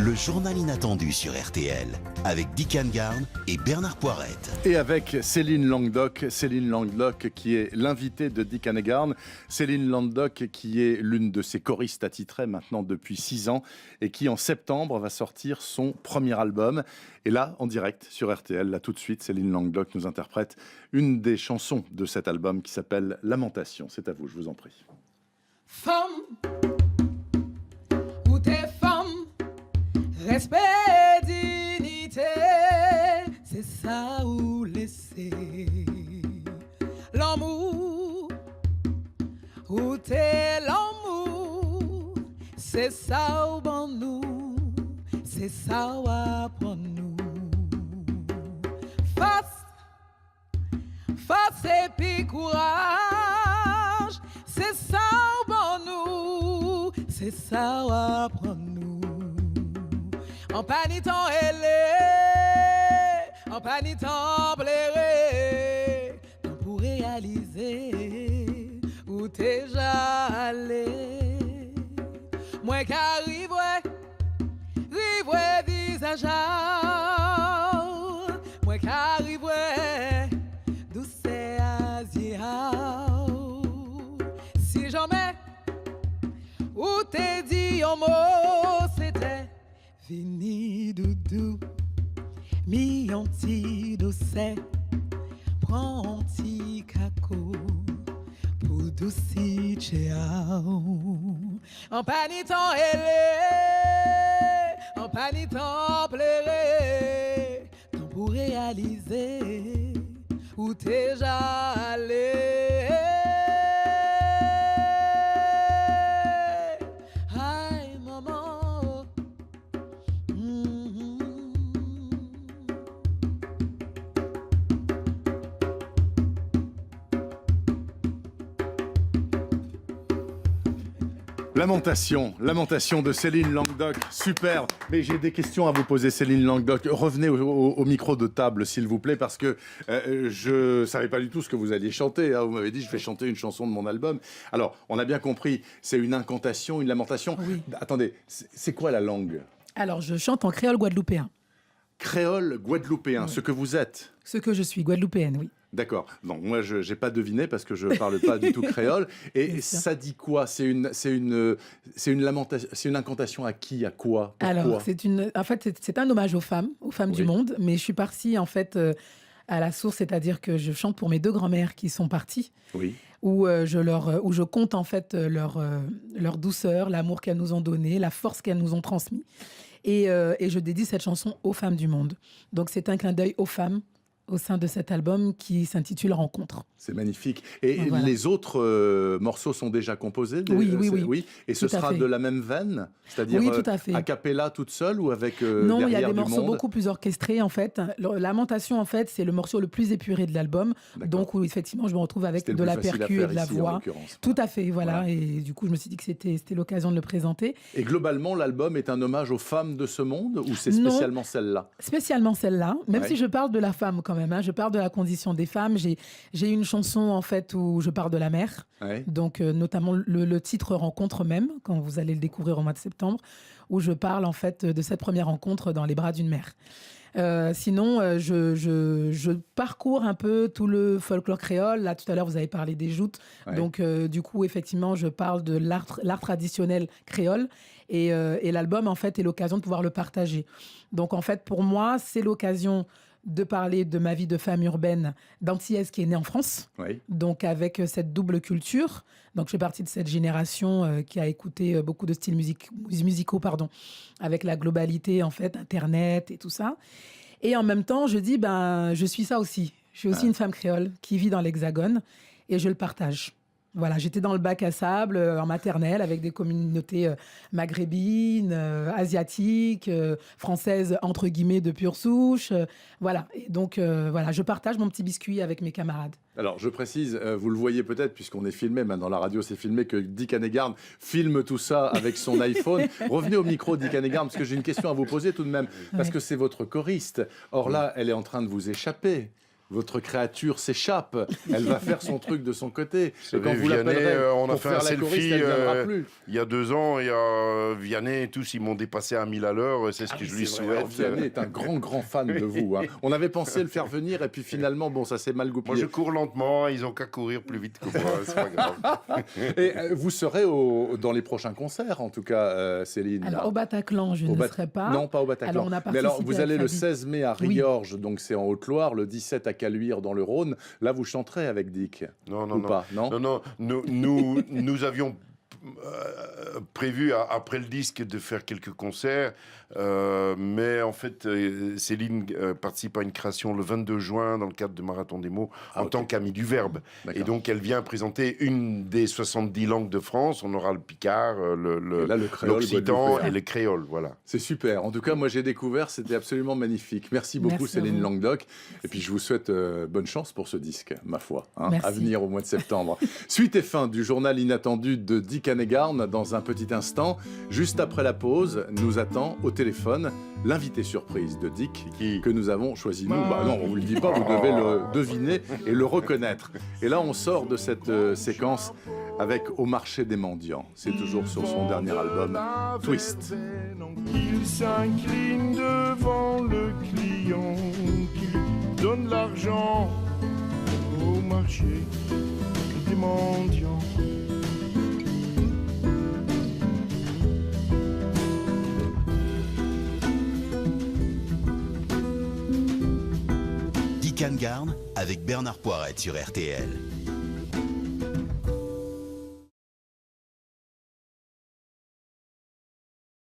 Le journal inattendu sur RTL, avec Dick Annegarn et Bernard Poirette. Et avec Céline Languedoc qui est l'invitée de Dick Annegarn. Céline Languedoc qui est l'une de ses choristes attitrées maintenant depuis 6 ans et qui en septembre va sortir son premier album. Et là, en direct sur RTL, là tout de suite, Céline Languedoc nous interprète une des chansons de cet album qui s'appelle Lamentation. C'est à vous, je vous en prie. Femme, où t'es femme, respect, dignité, c'est ça ou laisser l'amour, où t'es l'amour, c'est ça ou bon nous, c'est ça ou apprendre nous. Face et puis courage, c'est ça ou bon nous, c'est ça ou apprendre nous. En panitant en panitant plairer, pour réaliser où t'es allé. Moi qu'arrive, rive visage, moi qu'arrive, douce Asia. Si jamais où t'es dit un mot, c'était fini doudou, mi anti douce, prends anti caco, pour douci ciao. En panitant en panitant plairer, tant pour réaliser où t'es allé. Aïe maman. Lamentation de Céline Languedoc, super. Mais j'ai des questions à vous poser, Céline Languedoc. Revenez au micro de table, s'il vous plaît, parce que je savais pas du tout ce que vous alliez chanter. Hein. Vous m'avez dit, je vais chanter une chanson de mon album. Alors, on a bien compris, c'est une incantation, une lamentation. Oui. Attendez, c'est quoi la langue? Alors, je chante en créole guadeloupéen. Créole guadeloupéen, Oui. ce que vous êtes. Ce que je suis, guadeloupéenne, oui. D'accord. Non, moi, je n'ai pas deviné parce que je parle pas du tout créole. Et Bien sûr. ça dit quoi? C'est une lamentation, c'est une incantation à qui, à quoi, pourquoi? Alors, c'est un hommage aux femmes du Oui. monde, mais je suis partie en fait à la source, c'est-à-dire que je chante pour mes 2 grands-mères qui sont parties, Oui. où je compte en fait leur douceur, l'amour qu'elles nous ont donné, la force qu'elles nous ont transmis, et je dédie cette chanson aux femmes du monde. Donc c'est un clin d'œil aux femmes au sein de cet album qui s'intitule Rencontre. C'est magnifique. Et Voilà. les autres morceaux sont déjà composés? Oui. Et ce Tout à sera fait. de la même veine? C'est-à-dire Oui, tout à fait. a cappella toute seule ou avec Non, il y a derrière des du morceaux monde? beaucoup plus orchestrés en fait. Lamentation en fait, c'est le morceau le plus épuré de l'album, D'accord. donc où effectivement je me retrouve avec C'était le de plus la facile à percu et faire de la ici, en voix. l'occurrence. Tout à fait, voilà. Voilà. Et du coup, je me suis dit que c'était l'occasion de le présenter. Et globalement, l'album est un hommage aux femmes de ce monde ou c'est Non. spécialement celle-là? Spécialement celle-là, même Ouais. si je parle de la femme quand même, hein, je parle de la condition des femmes. J'ai une chanson en fait où je parle de la mer, Ouais. donc notamment le titre Rencontre même, quand vous allez le découvrir au mois de septembre, où je parle en fait de cette première rencontre dans les bras d'une mère. Sinon, je parcours un peu tout le folklore créole. Là, tout à l'heure, vous avez parlé des joutes. Ouais. Donc, du coup, effectivement, je parle de l'art traditionnel créole. Et l'album, en fait, est l'occasion de pouvoir le partager. Donc, en fait, pour moi, c'est l'occasion de parler de ma vie de femme urbaine d'antillaise qui est née en France. Oui. Donc, avec cette double culture. Donc, je fais partie de cette génération qui a écouté beaucoup de styles musicaux, avec la globalité, en fait, Internet et tout ça. Et en même temps, je dis, je suis ça aussi. Je suis aussi une femme créole qui vit dans l'Hexagone et je le partage. Voilà, j'étais dans le bac à sable en maternelle avec des communautés maghrébines, asiatiques, françaises entre guillemets de pure souche. Voilà, et donc voilà, je partage mon petit biscuit avec mes camarades. Alors, je précise, vous le voyez peut-être, puisqu'on est filmé, maintenant la radio c'est filmé, que Dick Annegarn filme tout ça avec son iPhone. Revenez au micro, Dick Annegarn, parce que j'ai une question à vous poser tout de même, parce que c'est votre choriste. Or là, elle est en train de vous échapper. votre créature s'échappe. Elle va faire son truc de son côté. Et quand vous l'appellerez on a fait un selfie il y a 2 ans, et Vianney et tous, ils m'ont dépassé à 1000 à l'heure. C'est ce que je lui souhaite. Vianney est un grand fan de vous. Hein. On avait pensé le faire venir et puis finalement, bon, ça s'est mal goupillé. Moi, je cours lentement. Ils ont qu'à courir plus vite que moi. C'est pas grave. Et vous serez dans les prochains concerts, en tout cas, Céline. Alors, au Bataclan, je ne serai pas. Non, pas au Bataclan. Alors, mais alors, vous allez le 16 mai à Riorges, donc c'est en Haute-Loire, le 17 à Caluire dans le Rhône. Là, vous chanterez avec Dick. Non. Pas, non. Nous avions prévu après le disque de faire quelques concerts, mais en fait Céline participe à une création le 22 juin dans le cadre de Marathon des mots en tant qu'amie du Verbe. D'accord. Et donc elle vient présenter une des 70 langues de France. On aura le Picard, l'Occitan et le créole. Voilà. C'est super. En tout cas, moi j'ai découvert, c'était absolument magnifique. Merci beaucoup. Merci Céline Languedoc. Et puis je vous souhaite bonne chance pour ce disque, ma foi, hein, à venir au mois de septembre. Suite et fin du journal inattendu de Dick Annegarn dans un petit instant. Juste après la pause, nous attend au téléphone l'invité surprise de Dick que nous avons choisi nous. Bah non, on vous le dit pas, vous devez le deviner et le reconnaître. Et là, on sort de cette séquence avec Au marché des mendiants. C'est toujours sur son dernier album, Twist. Il s'incline devant le client qui donne l'argent au marché des mendiants. Dick Annegarn avec Bernard Poirette sur RTL.